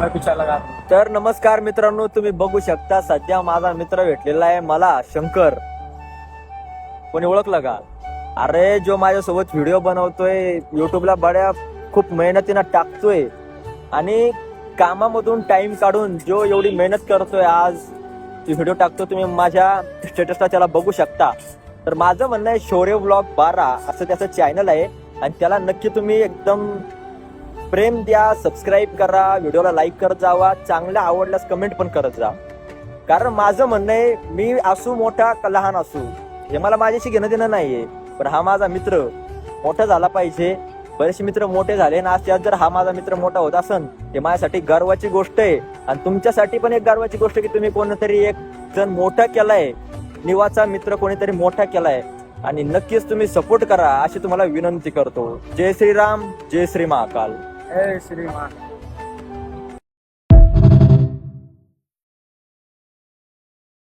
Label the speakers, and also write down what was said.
Speaker 1: मैं पीछा लगा।
Speaker 2: तर नमस्कार मित्रांनो, तुम्ही बघू शकता सध्या माझा मित्र भेटलेला आहे मला, शंकर. कोणी ओळखलं का? अरे जो माझ्यासोबत व्हिडिओ बनवतोय, युट्यूबला बड्या खूप मेहनतीनं टाकतोय आणि कामामधून टाइम काढून जो एवढी मेहनत करतोय, आज व्हिडिओ टाकतो, तुम्ही माझ्या स्टेटसला त्याला बघू शकता. तर माझं म्हणणं आहे, शौर्य व्लॉग 12 असं त्याचं चॅनल आहे आणि त्याला नक्की तुम्ही एकदम प्रेम द्या, सबस्क्राईब करा, व्हिडिओला लाईक करत जावा, चांगल्या आवडल्यास कमेंट पण करत जा. कारण माझं म्हणणं आहे, मी असू मोठा का लहान असू, हे मला माझ्याशी घेणं देणं नाहीये, पण हा माझा मित्र मोठा झाला पाहिजे. बरेचसे मित्र मोठे झाले ना, त्यात जर हा माझा मित्र मोठा होत असन, हे माझ्यासाठी गर्वाची गोष्ट आहे. आणि तुमच्यासाठी पण एक गर्वाची गोष्ट की तुम्ही कोणतरी एक जण मोठा केलाय, निवाचा मित्र कोणीतरी मोठा केलाय. आणि नक्कीच तुम्ही सपोर्ट करा अशी तुम्हाला विनंती करतो. जय श्रीराम, जय श्री महाकाल.
Speaker 1: जय श्री महाकाल.